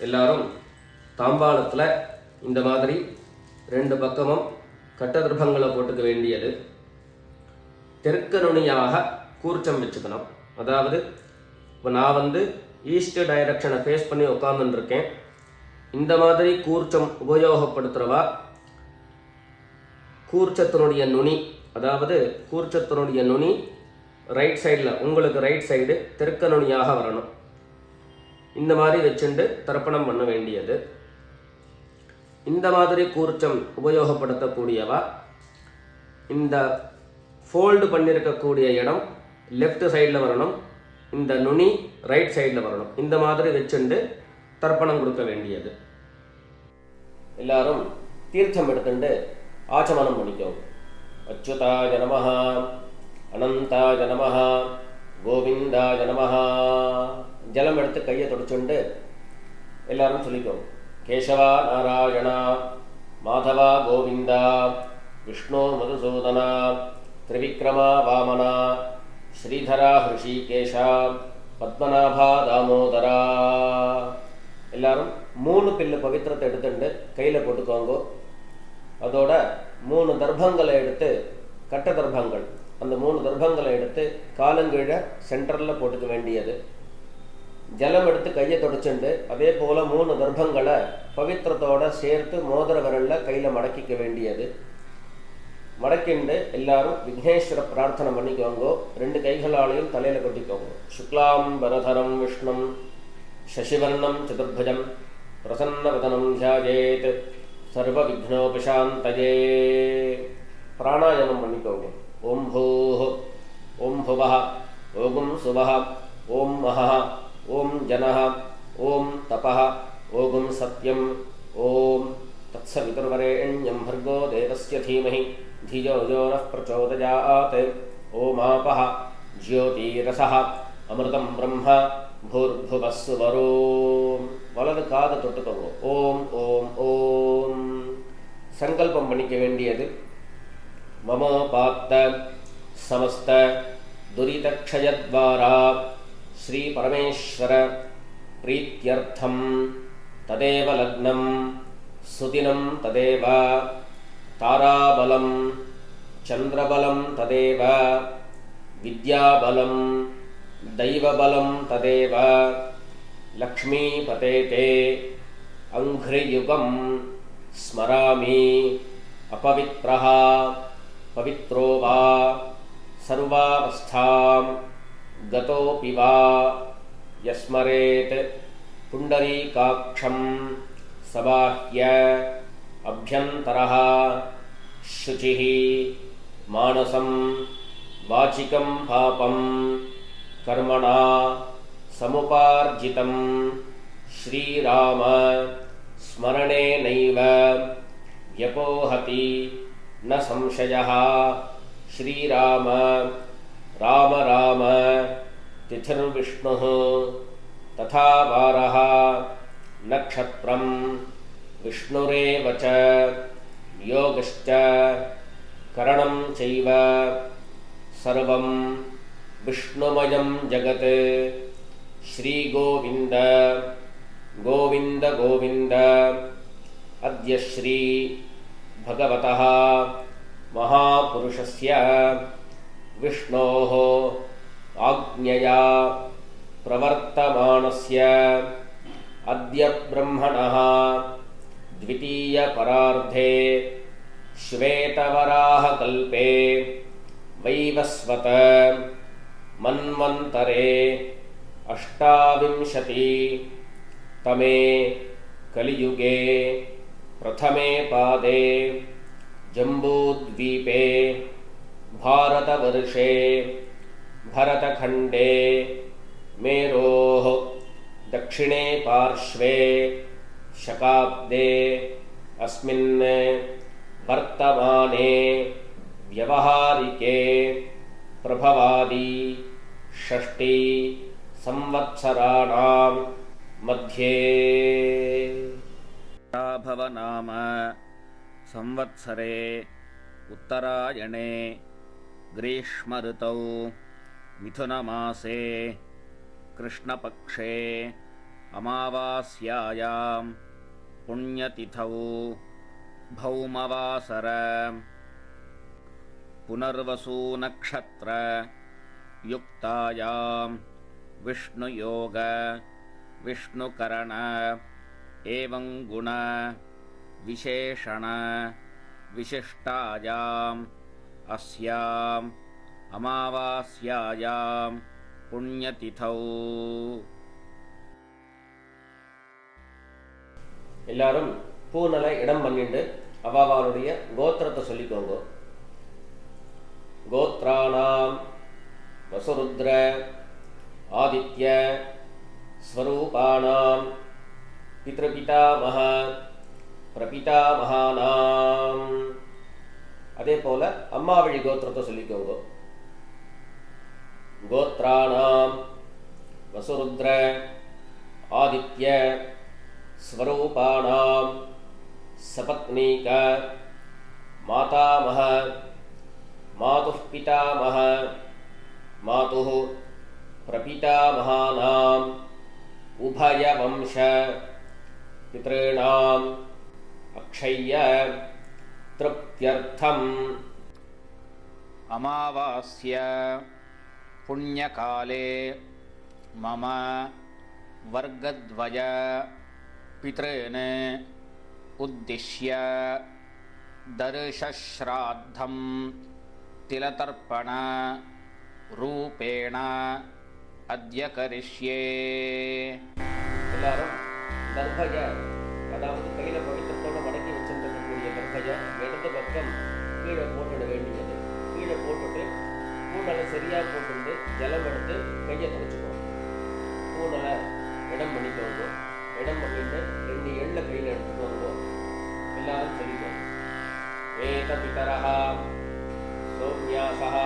எல்லாரும் தாம்பாளத்தில் இந்த மாதிரி 2 பக்கமும் கட்டதிர்பங்களை போட்டுக்க வேண்டியது. தெற்கு நுனியாக கூர்ச்சம் வச்சுக்கணும். அதாவது இப்போ நான் ஈஸ்ட் டைரக்ஷனை ஃபேஸ் பண்ணி உட்காந்துருக்கேன். இந்த மாதிரி கூர்ச்சம் உபயோகப்படுத்துகிறவா கூர்ச்சத்தினுடைய நுனி, அதாவது கூர்ச்சத்தினுடைய நுனி ரைட் சைடில், உங்களுக்கு ரைட் சைடு தெற்கு நுனியாக வரணும். இந்த மாதிரி வச்சுட்டு தர்ப்பணம் பண்ண வேண்டியது. இந்த மாதிரி கூர்ச்சம் உபயோகப்படுத்தக்கூடியவா இந்த ஃபோல்டு பண்ணியிருக்கக்கூடிய இடம் லெஃப்ட் சைடில் வரணும், இந்த நுனி ரைட் சைடில் வரணும். இந்த மாதிரி வச்சுட்டு தர்ப்பணம் கொடுக்க வேண்டியது. எல்லாரும் தீர்த்தம் எடுத்துட்டு ஆச்சமனம் பண்ணிக்கோங்க. அச்சுதாய நமஹ, அனந்தாய நமஹ, கோவிந்தாய நமஹ. ஜலம் எடுத்து கையை தொடச்சுண்டு எல்லாரும் சொல்லிக்கோங்க. கேசவா நாராயணா, மாதவா கோவிந்தா, விஷ்ணு மதுசூதனா, திரிவிக்ரமா வாமனா, ஸ்ரீதரா ஹிருஷிகேஷா, பத்மநாபா தாமோதரா. எல்லாரும் 3 பில்லு பவித்திரத்தை எடுத்துட்டு கையில் போட்டுக்கோங்க. அதோட 3 தர்ப்பங்களை எடுத்து, கட்ட தர்ப்பங்கள், அந்த 3 தர்ப்பங்களை எடுத்து காலங்கீழ சென்டரில் போட்டுக்க வேண்டியது. ஜலம் எடுத்து கையை தொடச்சுண்டு அதே போல் 3 தர்ப்பங்களை பவித்திரத்தோடு சேர்த்து மோதிர விரலில் கையில் மடக்கிக்க வேண்டியது. மடக்கிண்டு எல்லாரும் விக்னேஸ்வர பிரார்த்தனை பண்ணிக்கோங்க. 2 கைகளாலையும் தலையில் கொட்டிக்கோங்க. சுக்லாம் பரதரம் விஷ்ணும் சசிவர்ணம் சதுர்புஜம் பிரசன்னவதனம் தியாயேத் சர்வ விக்னோபிசாந்தயே. பிராணாயாமம் பண்ணிக்கோங்க. ஓம் பூஹ், ஓம் புவஹ, ஓம் சுவஹ, ஓம் மஹஹ, ஓம் ஜனஹ, ஓம் தபஹ, ஓம் சத்யம், ஓம் தத்சவிதுர்வரேண்யம் भर्गो देवस्य धीमहि धियो यो नः प्रचोदयात्. ओमापः ज्योतिरसः अमृतं ब्रह्म भूर्भुवः सुवरो. வலது காதை தொட்டுக்கோங்க. ஓம் ஓம் ஓம். சங்கல்பம் பண்ணிக்க வேண்டியது. மமோபாத்த சமஸ்த துரிதக்ஷயத்வாரா ஸ்ரீ பரமேஸ்வர பிரீத்யர்த்தம் ததேவ லக்னம் சுதினம் ததேவ தாராபலம் சந்திரபலம் ததேவ வித்யாபலம் தைவபலம் ததேவ லக்ஷ்மீபதேதே அங்க்ரியுகம் ஸ்மராமி அபவித்ரஹ பவித்ரோ வா சர்வாவஸ்தாம் கதோபி வா யஸ்மரேத் புண்டரீகாக்ஷம் சபாஹ்ய அப்யந்தரஹ சுசிஹ மானசம் வாசிகம் பாபம் கர்மணா சமுபார்ஜிதம் ஸ்ரீராம ஸ்மரணேனைவ வ்யபோஹதி ந சம்சயः. ஸ்ரீராம ராம ராம திதிர்விஷ்ணுः ததா வாரः நக்ஷத்ரம் விஷ்ணுரேவ ச யோகஸ்ச கரணம் சைவ சர்வம் விஷ்ணுமயம் ஜகத். ஸ்ரீ கோவிந்த கோவிந்த கோவிந்த. அத்ய ஸ்ரீ பகவதः மகாபுருஷஸ்ய விஷ்ணோः ஆக்ஞயா பிரவர்த்தமானஸ்ய அத்ய பிரம்மணः த்விதீய பரார்த்தே ஸ்வேதவராஹ கல்பே வைவஸ்வத மன்வந்தரே அஷ்டாவிம்சதி தமே கலியுகே பிரதமே பாதே ஜம்பூத்வீபே பாரதவர்ஷே भरतखण्डे मेरोः दक्षिणे पार्श्वे शकाब्दे अस्मिन् वर्तमाने व्यवहारिके प्रभवादि षष्ठी संवत्सराणां मध्ये भवनाम संवत्सरे उत्तरायणे ग्रीष्म ऋतौ मिथुनमासे कृष्णपक्षे अमावास्यायां पुण्यतिथौ भौमवासर पुनर्वसुनक्षत्र युक्तायां विष्णुयोग विष्णुकरण एवं गुण विशेषण विशिष्टायाम् अस्याम् अमावास्यायां पुण्यतिथौ. எல்லாரும் பூனலை இடம் பண்ணிட்டு அவாவாளுடைய கோத்திரத்தை சொல்லிக்கோங்க. கோத்ராணாம் வசுருத்ர ஆதித்ய ஸ்வரூபாணாம் பித்ருபிதாமஹ பிரபிதாமஹானாம். அதே போல அம்மாவழி கோத்திரத்தை சொல்லிக்கோங்க. கோத்ராணாம் வசுருத்ர ஆதித்ய ஸ்வரூபாணாம் சபத்னீக மாதாமஹ மாதுः பிதாமஹ மாதுः பிரபிதாமஹானாம் உபயவம்ச பித்ருணாம் அக்ஷய்ய திருப்த்யர்த்தம். अमावास्य पुण्यकाले मम वर्गद्वय पितॄन् उद्दिश्य दर्शश्राद्धं तिलतर्पण रूपेण अद्य करिष्ये. எல்லாரும் தர்பய, அதாவது கையில் பவித்திரத்தோடு மடக்கி வச்சிருக்கக்கூடிய தர்பய இடது பக்கம் கீழே போட்டுட வேண்டியது. கீழே போட்டுட்டு பூனலை சரியாக போட்டு ஜலம் எடுத்து கையை தொடச்சிக்கோங்க. பூனலை இடம் பண்ணிக்கோங்க. இடம் பண்ணிட்டு 2 எண்ணெய் கையில் எடுத்துட்டு வருவோம். எல்லாரும் சொல்லிக்கோங்க. ஏத பிதரஹ சௌம்யாசஹ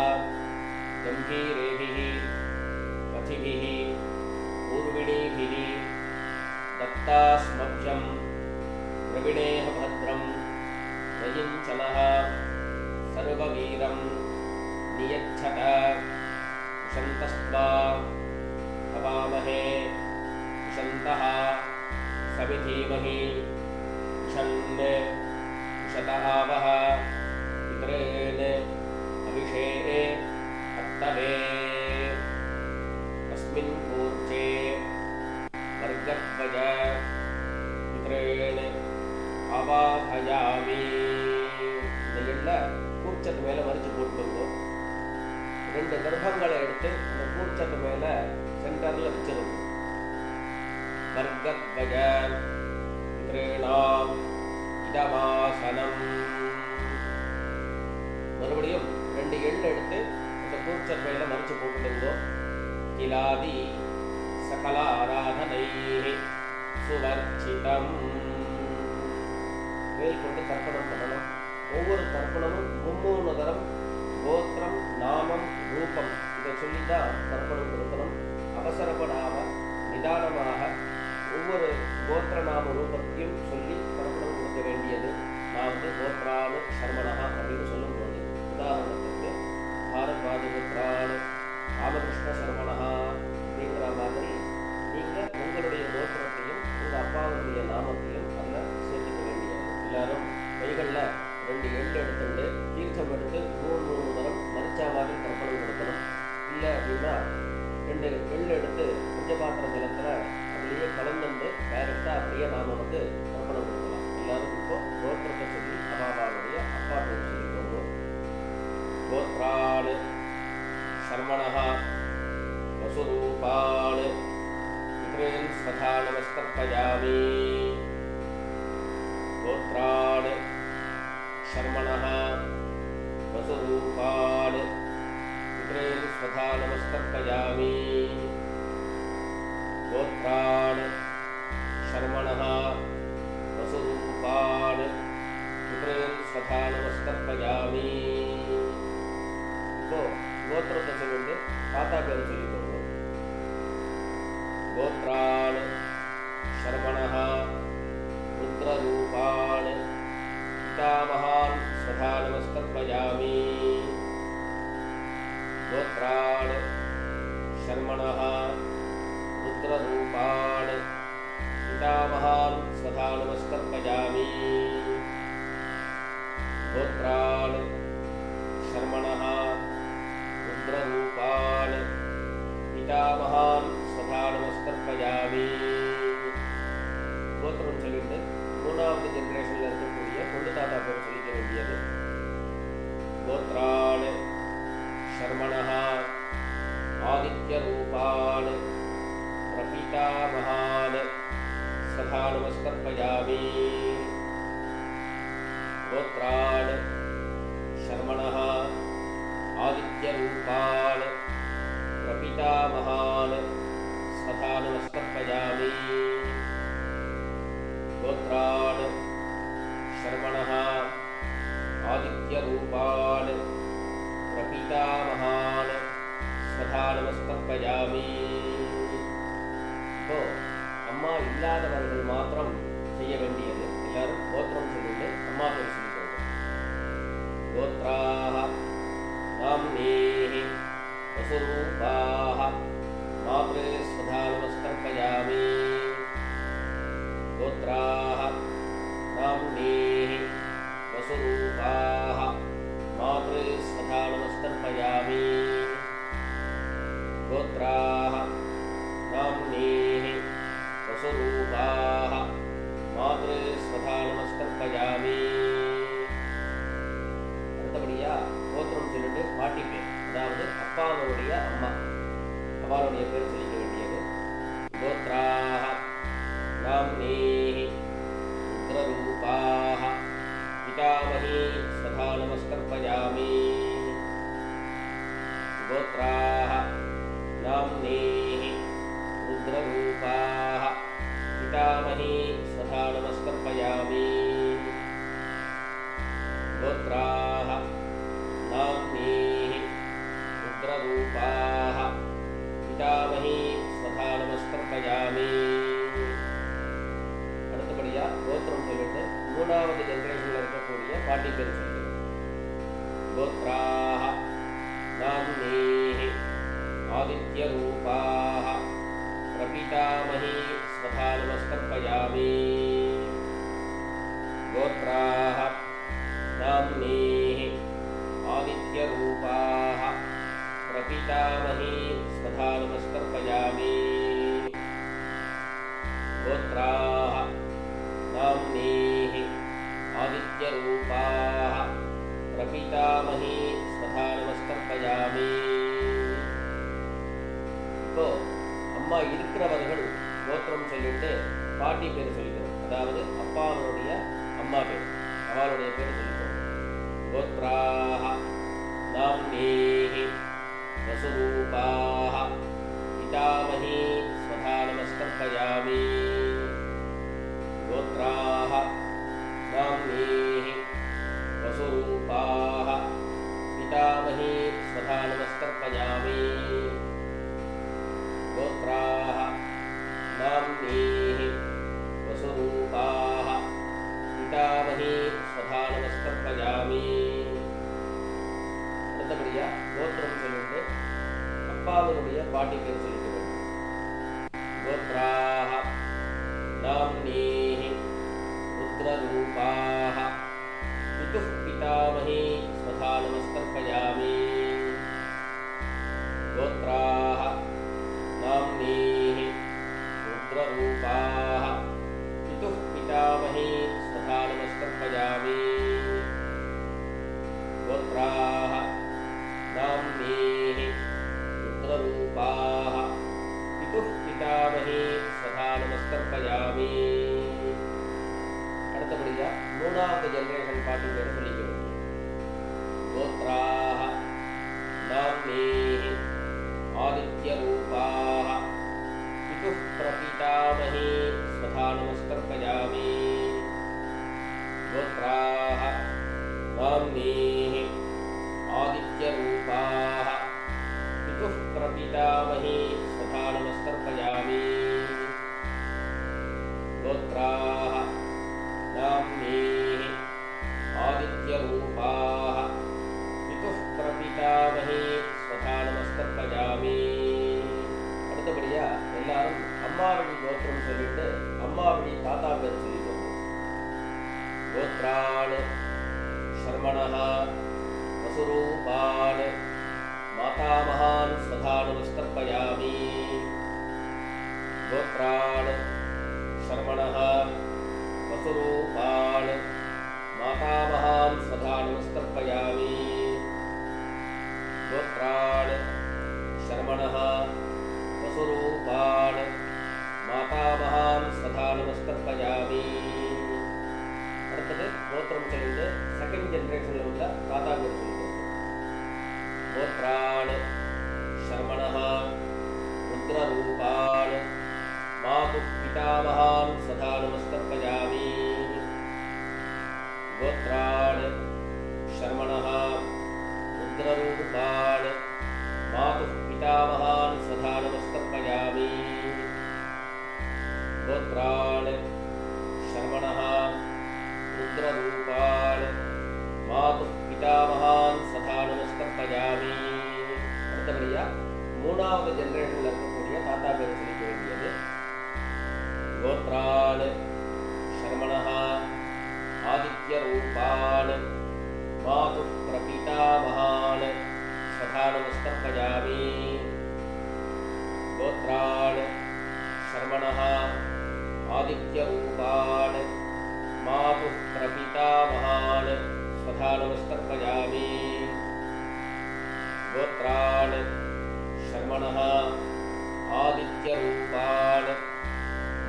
கம்பீரேபிஹி பதிபிஹி பூர்விணீபிஹி தத்தாஸ்மப்யம் பிரவிணேஹ பத்ரம் ரயிஞ்சனஹ சர்வவீரம் நியச்சத விஷந்தஸ்த்வா பவாமஹே விஷந்தஹ சமிதீமஹி விஷன் விஷதாவஹ பித்ரேன் அபிஷே அத்தவே அஸ்மின் ஊர்ஜே வர்கத்வய பித்ரேன் அவாஹயாமி. இந்த எண்ணெய் கூர்ச்சத்து மேலே மறிச்சு போட்டுருவோம். 2 கர்ப்பங்களை எடுத்து அந்த கூர்ச்சத்து மேலே சென்டரில் வச்சிருக்கும். வர்கத்வய பித்ரேணாம் இதமாசனம். மறுபடியும் 2 எண்ணெய் எடுத்து அந்த கூர்ச்சத்து மேலே மறிச்சு போட்டுருந்தோம். கிலாதி சகல ஆராதனை சுவர்ச்சிதம். வேல் கொண்டு தர்ப்பணம் பண்ணணும். ஒவ்வொரு தர்ப்பணமும் 3 தரம் கோத்திரம் நாமம் ரூபம் இதை சொல்லிதான் தர்ப்பணம் கொடுக்கணும். அவசரப்படாம நிதானமாக ஒவ்வொரு கோத்திர நாம ரூபத்தையும் சொல்லி தர்ப்பணம் கொடுக்க வேண்டியது. நான் கோத்ரானு சர்மணா அப்படின்னு சொல்லும்போது, உதாரணத்துக்கு பாரத்வாஜபுத்ரான் ராமகிருஷ்ண சர்மணா அப்படிங்கிற மாதிரி நீங்கள் உங்களுடைய கோத்திரத்தையும் உங்கள் அப்பாவுடைய நாமத்தையும் அதில் சேர்த்துக்க வேண்டியது. எல்லாரும் கைகளில் 2 எள்ளு எடுத்துட்டு தீர்த்தம் எடுத்து 3 தரம் மரிச்சா மாதிரி தர்ப்பணம் கொடுக்கணும். இல்லை அப்படின்னா 2 எள்ளு எடுத்து பஞ்சபாத்திர ஜலத்தில் அதுலேயே கலந்துட்டு டைரெக்டாக அப்படியே நாம் தர்ப்பணம் கொடுக்கலாம். எல்லாரும் இப்போ கோத்திரத்தை சொல்லி அம்மாவாவுடைய அப்பா பேர் சொல்லிக்கோங்க. கோத்ரான் சர்மணா வசுரூபான் பித்ரேன் ஸ்வதா நமஸ்கர்ப்பயாமி. கோத்ரான் शर्मणः वसुरूपान् पितॄन् स्वधा नमस्कर्पयामि. गोत्रान् शर्मणः वसुरूपान् पितॄन् स्वधा नमस्कर्पयामि. இப்போ கோத்திரத்தை சொல்லிட்டு தாத்தா பேரை சொல்லிக்கோங்க. கோத்ரான் शर्मणः रुद्ररूपान् पितामहान् स्वधा नमस्कर्पयामि. गोत्रान् शर्मणः रुद्ररूपान् पितामहान् स्वधा नमस्कर्पयामि गोत्रान् शर्मणः रुद्ररूपान् पितामहान् स्वधा नमस्कर्पयामि கோத்திரம் சொல்லிட்டு மூணாவது ஜெனரேஷனில் இருக்கக்கூடிய பொண்ணு தாத்தா பேர் சொல்லிக்க வேண்டியது கோத்ரான் ஷர்மணः ஆதித்யரூபான் பிரபிதாமகான் சதா நமஸ்கர்ப்பயாமி கோத்ரான் ஷர்மணः ஆதித்யரூபான் பிரபிதாமகான் சதா நமஸ்கர்ப்பயாமி गोत्रान् शर्मणः आदित्यरूपान् प्रपितामहान् स्वधा நமஸ்கர்ப்பயாமி இப்போ அம்மா இல்லாதவர்கள் மாத்திரம் செய்ய வேண்டியது எல்லாரும் கோத்திரம் சொல்லிட்டு அம்மா பேர் சொல்லிக்கோங்க கோத்ராः நாம்னீः வசுரூபாः மாத்ரே स्वधा நமஸ்கர்ப்பயாமி गोत्राः नाम्नीः वसुरूपाः मातृ स्वधा नमस्कर्पयामि गोत्राः नाम्नीः वसुरूपाः मातृ स्वधा नमस्कर्पयामि அடுத்தபடியா கோத்திரம் சொல்லிட்டு பாட்டி பேர் அதாவது அப்பாவுடைய அம்மா அவளுடைய பேர் சொல்லிக்க வேண்டியது கோத்ராः नाम्नीः रुद्ररूपाः पितामही स्वधा नमस्कर्पयामि गोत्राः नाम्नीः रुद्ररूपाः पितामही स्वधा नमस्कर्पयामि गोत्राः नाम्नीः रुद्ररूपाः पितामही स्वधा नमस्कर्पयामि அடுத்தபடியா கோத்திரம் சொல்லிட்டு மூணாவது ஜெனரேஷனில் இருக்கக்கூடிய பாட்டி பேர் சொல்லிட்டு கோத்ராः நாம்னீः ஆதித்யரூபாः பிரபிதாமஹி स्वधा நமஸ்கர்ப்பயாமி கோத்ராः நாம்னீः ஆதித்யரூபாः பிரபிதாமஹி स्वधा நமஸ்கர்ப்பயாமி गोत्राः नाम्नीः आदित्यरूपाः प्रपितामही स्वधा நமஸ்கர்ப்பயாமி இப்போ அம்மா இருக்கிறவர்கள் கோத்திரம் சொல்லிட்டு பாட்டி பேர் சொல்லிக்கிறோம் அதாவது அப்பாவுடைய அம்மா பேர் அவளுடைய பேர் சொல்லிக்கிறோம் கோத்ராः नाम्नीः वसुरूपाः पितामही स्वधा நமஸ்கர்ப்பயாமி गोत्राः नाम्नीः वसुरूपाः पितामही स्वधा नमस्कर्पयामि गोत्राः नाम्नीः वसुरूपाः पितामही स्वधा नमस्कर्पयामि அடுத்தபடியா கோத்திரம் சொல்லிட்டு அப்பாவுடைய பாட்டி பேர் சொல்லிட்டு गोत्राः नाम्नीः रुद्ररूपाः पितुः पितामही स्वधा नमस्कर्पयामि गोत्राः नाम्नीः रुद्ररूपाः पितुः पितामही स्वधा नमस्कर्पयामि गोत्राः नाम्नीः रुद्ररूपाः पितुः पितामही स्वधा நமஸ்கர்ப்பயாமி அடுத்தபடியா மூணாவது ஜெனரேஷன் பாட்டி பேர் சொல்லிக்க வேண்டியது கோத்ராः नाम्नीः आदित्यरूपाः पितुः प्रपितामही स्वधा நமஸ்கர்ப்பயாமி गोत्राः नाम्नीः आदित्यरूपाः पितुः प्रपितामही स्वधा நமஸ்கர்ப்பயாமி गोत्राः नाम्नीः आदित्यरूपाः पितुः प्रपितामही स्वधा நமஸ்கர்ப்பயாமி அடுத்தபடியா எல்லாரும் அம்மா வழி கோத்திரம் சொல்லிட்டு அம்மா வழி தாத்தா பேர் சொல்லிக்கோங்க. கோத்ரான் சர்மணः வசுரூபான் மாதாமகான் ஸ்வதான் நமஸ்கர்ப்பயாமி. கோத்ரான் சர்மணः வசுரூபான் மாதாமகான் ஸ்வதான் நமஸ்கர்ப்பயாமி. கோத்ரான் சர்மணः வசுரூபான் மாதாமகான் ஸ்வதா நமஸ்கர்ப்பயாமி. அடுத்தது கோத்திரம் சொல்லிட்டு செகண்ட் ஜென்ரேஷனில் உள்ள தாத்தா பேர் சொல்லிட்டு கோத்ரான் சர்மணः ருத்ரரூபான் மாது பிதாமகான் ஸ்வதா நமஸ்கர்ப்பயாமி. கோத்ரான் சர்மணः ருத்ரரூபான் மாது பிதாமகான் ஸ்வதா நமஸ்கர்ப்பயாமி. கோத்ரான் சர்மணः ருத்ரரூபான் மாது பிதாமகான் ஸ்வதா நமஸ்கர்ப்பயாமி. அடுத்தபடியா மூணாவது ஜெனரேஷனில் இருக்கக்கூடிய தாத்தா பேர் சொல்லிக்க வேண்டியது கோத்ரான் சர்மணः ஆதித்யரூபான் மாது பிரபிதாமகான் ஸ்வதா நமஸ்கர்ப்பயாமி. கோத்ரான் சர்மணः ஆதித்யரூபான் மாது பிரபிதாமகான் ஸ்வதா நமஸ்கர்ப்பயாமி. கோத்ரான் சர்மணः ஆதித்யரூபான்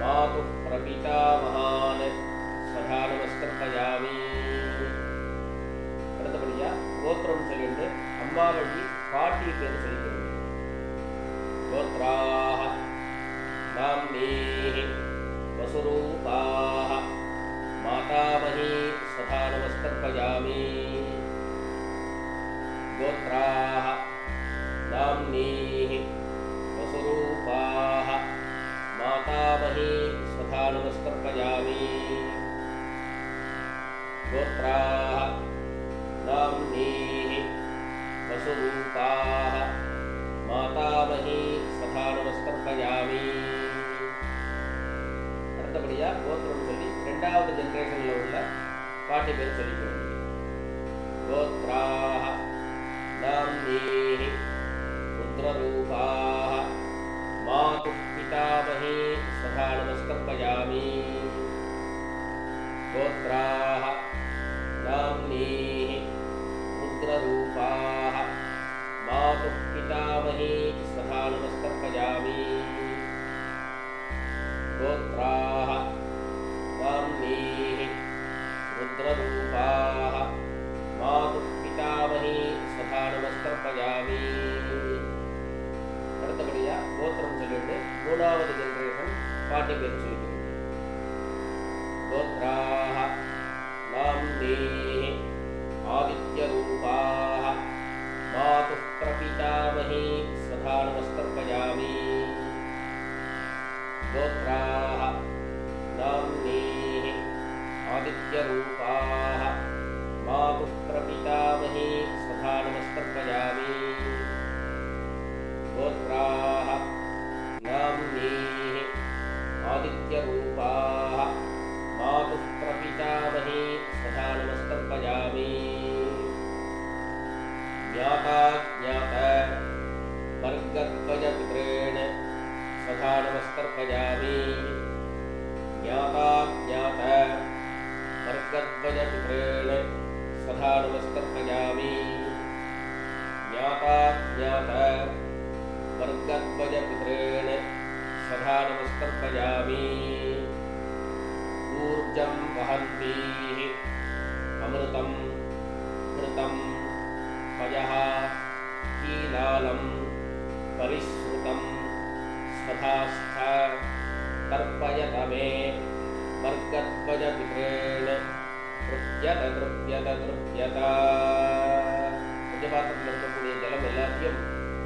மாது பிரபிதாமகான் ஸ்வதா நமஸ்கர்ப்பயாமி. அடுத்தபடியா கோத்திரம் சொல்லிட்டு அம்மா வழி பாட்டி பேர் சொல்லிக்கிறது. கோத்ராஹ நாம்னீஹ வசுரூபாஹ மாதாமஹி ஸ்வதா நமஸ்கர்ப்பயாமி. கோத்ராஹ நாம்னீஹ வசுரூபாஹ மாதாமஹி ஸ்வதா நமஸ்கர்ப்பயாமி. கோத்ராஹ நாம்னீஹ வசுரூபாஹ மாதாமஹி ஸ்வதா நமஸ்கர்ப்பயாமி. அடுத்தபடியா கோத்திரம் சொல்லி இரண்டாவது ஜெனரேஷனில் உள்ள பாட்டி பேர் சொல்லிக்க வேண்டியது. கோத்ராஹ நாம்னீஹ ருத்ரரூபாஹ மாது பிதாமஹி ஸ்வதா நமஸ்கர்ப்பயாமி. கோத்ராஹ நாம்னீஹ ருத்ரரூபாஹ மாது பிதாமஹி ஸ்வதா நமஸ்கர்ப்பயாமி. கோத்ராஹ நாம்னீஹ ருத்ரரூபாஹ மாது பிதாமஹி ஸ்வதா நமஸ்கர்ப்பயாமி. அடுத்தபடியா கோத்திரம் சொல்லிட்டு மூணாவது ஜெனரேஷன் பாட்டி பேர் சொல்லிக்கிறது. கோத்ராஹ நாம்னீஹ ஆதித்யரூபாஹ மாது பிரபிதாமஹி ஸ்வதா நமஸ்கர்ப்பயாமி. கோத்ராஹ நாம்னீஹ ஆதித்யரூபாஹ மாது பிரபிதாமஹி ஸ்வதா நமஸ்கர்ப்பயாமி. கோத்ராஹ நாம்னீஹ ஆதித்யரூபாஹ மாது பிரபிதாமஹி ஸ்வதா நமஸ்கர்ப்பயாமி. ஞாதா ஞாத வர்கத்வய பித்ரேண ஸ்வதா நமஸ்கர்ப்பயாமி. ஞாதா ஞாத வர்கத்வய பித்ரேண ஸ்வதா நமஸ்கர்ப்பயாமி. ஞாதா ஞாத வர்கத்வய பித்ரேண ஸ்வதா நமஸ்கர்ப்பயாமி. ஊர்ஜம் வஹந்தீஹ அமிர்தம் கிருதம் பயஹ கீலாலம் பரிஸ்ருதம் ஸ்வதாஸ்த தர்ப்பயத மே வர்கத்வய பித்ரேண த்ருப்யத த்ருப்யத த்ருப்யத. பஞ்சபாத்திரத்தில் இருக்கக்கூடிய ஜலம் எல்லாத்தையும்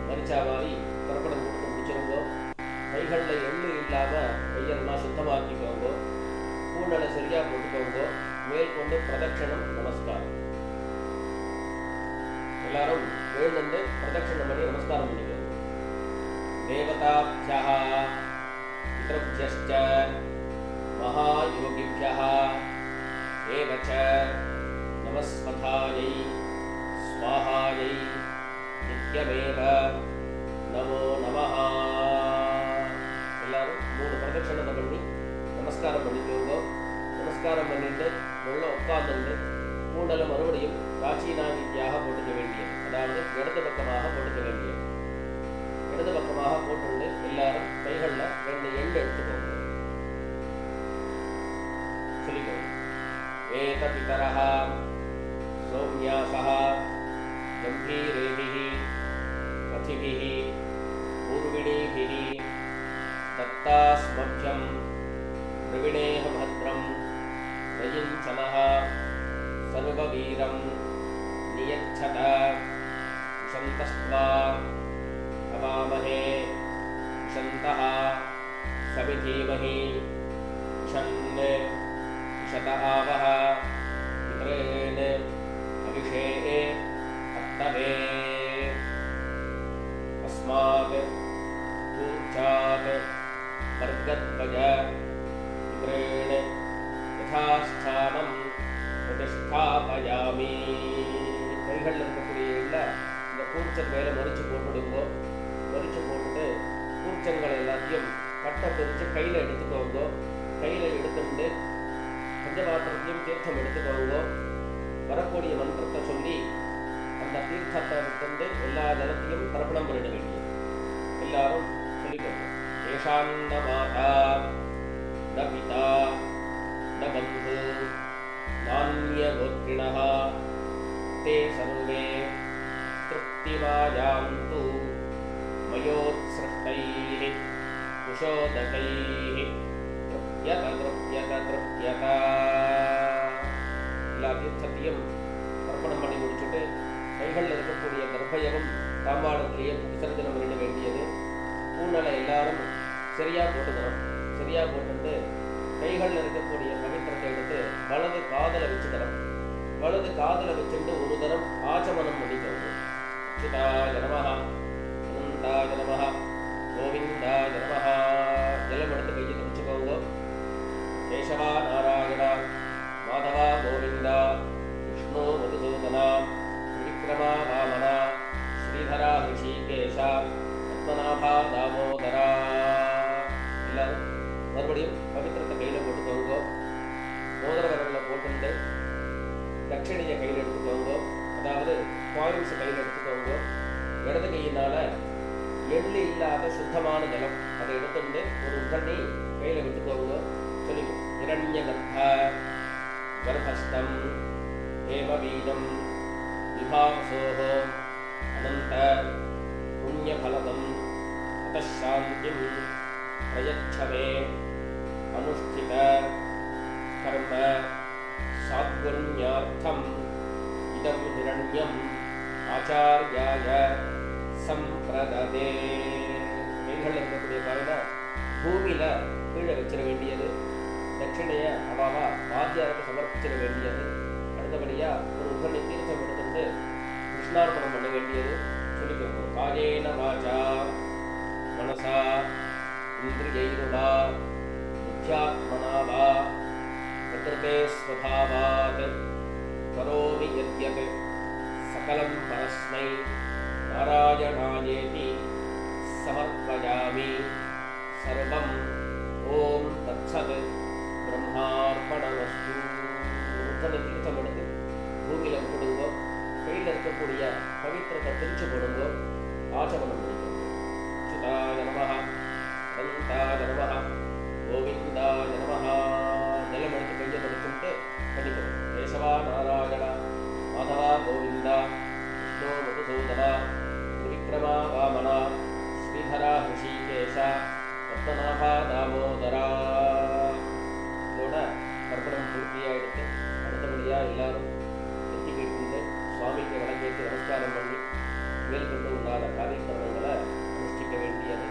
மரிச்சா மாதிரி தர்ப்பணம் கொடுத்து முடிச்சிருங்கோ. கைகளில் எள்ளு இல்லாமல் கையெல்லாம் சுத்தமாக்கிக்கோங்க. பூண்டலை சரியாக போட்டுக்கோங்க. மேல் கொண்டு பிரதட்சணம் நமஸ்காரம். எல்லாரும் எழுந்து பிரதட்சணம் பண்ணி நமஸ்காரம் பண்ணிக்கோங்க. தேவதாப்யः பித்ருभ्यश्च महायोगिभ्यः एव च नमस्वधायै स्वाहायै नित्यमेव नमो नमः. எல்லாரும் 3 பிரதட்சணத்தை பண்ணி நமஸ்காரம் பண்ணிக்கோங்க. நமஸ்காரம் பண்ணிட்டு உள்ள உட்கார்ந்து கூண்டலை மறுபடியும் பிராச்சீனாதித்யாக போட்டுக்க வேண்டியது, அதாவது இடது பக்கமாக போட்டுக்க வேண்டியது. இடது பக்கமாக போட்டுண்டு எல்லாரும் கைகளில் 2 எண்டு எடுத்துக்கோங்க. சொல்லிக்கோங்க. ஏத பிதரஹ சௌம்யாசஹ கம்பீரேபிஹி பதிபிஹி பூர்விணீபிஹி தத்தாஸ்மभ्यं பிரவிணேஹ பத்ரம் ரயிஞ்சனஹ சர்வவீரம் நியச்சத விஷந்தஸ்த்வா அவாமஹே விஷந்தः சவிதீமஹி விஷன்ன விஷத ஆவஹ பித்ரேன அபிஷேகே அத்தவே அஸ்மாத் பூச்சாத் வர்கத்வஜ பித்ரேன யதாஸ்தானம் பிரதிஷ்டாபயாமி. கைகளில் இருக்கக்கூடிய இந்த கூர்ச்சன் மேலே மறிச்சு போட்டுடுங்கோ. மறிச்சு போட்டுட்டு கூர்ச்சங்கள் எல்லாத்தையும் கட்டை பிரித்து கையில் எடுத்துக்கோங்கோ. கையில் எடுத்துட்டு பஞ்சபாத்திரத்தையும் தீர்த்தம் எடுத்துக்கோங்கோ. வரக்கூடிய மந்திரத்தை சொல்லி அந்த தீர்த்தத்தை எடுத்துட்டு எல்லா ஜலத்தையும் தர்ப்பணம் பண்ணிட வேண்டியது. எல்லாரும் சொல்லிக்கோங்க. ஏஷான்ன மாதா ந பிதா ந பந்து நான்யகோத்ரிணः தே சர்வே திருப்திமாயாந்து மயோத்ஸ்ருஷ்டைः குஷோதகைः திருப்யத திருப்யத திருப்யத. எல்லா தீர்த்தத்தையும் தர்ப்பணம் பண்ணி முடிச்சுட்டு கைகளில் இருக்கக்கூடிய கர்ப்பயகம் தாம்பாளத்திலேயே விசர்ஜனம் பண்ணிட வேண்டியது. பூனலை எல்லாரும் சரியாக போட்டுக்கணும். சரியாக போட்டு கைகளில் இருக்கக்கூடிய பவித்திரத்தை எடுத்து வலது காதலை வச்சுக்கணும். வலது காதலை வச்சுட்டு ஒரு தரம் ஆச்சமனம் பண்ணிக்கோங்க. அச்சுதாய நமஹ அனந்தாய நமஹ கோவிந்தாய நமஹ. ஜலம் எடுத்து கையை துடிச்சுக்கோங்க. கேசவா நாராயணா மாதவா கோவிந்தா விஷ்ணு மதுசூதனா விக்ரமா வாமனா ஸ்ரீதரா ரிஷிகேஷா பத்மநாபா தாமோதரா. எல்லாரும் மறுபடியும் பவித்திரத்தை கையில் போட்டுக்கோங்க. மோதிர விரலில் போட்டுட்டு தட்சிணையை கையில் எடுத்துக்கோங்க, அதாவது காயின்ஸ் கையில் எடுத்துக்கோங்க. இடது கையினால் எள்ளு இல்லாத சுத்தமான ஜலம் அதை எடுத்துட்டு ஒரு தண்ணி கையில் விட்டுக்கோங்க. சொல்லிக்கோ. இரண்ய கர்ப்பஸ்தம் ஹேமவீனம் விபாசோஹோ அனந்த புண்ணியபலதம் அதாந்திம் பிரயச்சமே அனுஷ்டித கர்ம சாத்குண்யார்த்தம் இதம் ஹிரண்யம் ஆச்சார்யாய சம்பிரததே. கைகளில் இருக்கக்கூடிய காயினை பூமியில் கீழே வச்சிட வேண்டியது. தட்சிணையை அவாவா வாத்தியாருக்கு சமர்ப்பிச்சிட வேண்டியது. அடுத்தபடியாக ஒரு உகனை தீர்த்தம் எடுத்துட்டு கிருஷ்ணார்ப்பணம் பண்ண வேண்டியது. சொல்லிக்கோங்க. காயேன வாசா மனசா இந்திரியைருவா புத்தியாத்மனா வா பிரகிருதே ஸ்வபாவாத் கரோமி யத்யத் சகலம் பரஸ்மை நாராயணாயேதி சமர்ப்பயாமி. சர்வம் ஓம் தத்சத் பிரம்மார்ப்பணமஸ்து. உத்தனை தீர்த்தம் எடுத்து பூமியில் போடுங்கோ. கையில் இருக்கக்கூடிய பவித்திரத்தை பிரித்து போடுங்கோ. ஆச்சமனம் பண்ணிக்கோங்க. அச்சுதாய நமஹ அனந்தாய நமஹ கோவிந்தாய நமஹ. ஜலம் எடுத்து கையை தொடுத்துட்டு பண்ணிக்கணும். கேசவா நாராயணா மாதவா கோவிந்தா விஷ்ணு மதுசூதனா விக்ரமா வாமனா ஸ்ரீதரா ரிஷிகேஷா பத்மநாபா தாமோதரா. இதோட தர்ப்பணம் பூர்த்தியாகிடுத்து. அடுத்தபடியாக எல்லாரும் நெத்தி கேட்டு சுவாமிக்கு வழங்கேற்று நமஸ்காரம் பண்ணி மேல் கொண்டு உண்டான காரியக்கிரமங்களை அனுஷ்டிக்க வேண்டியது.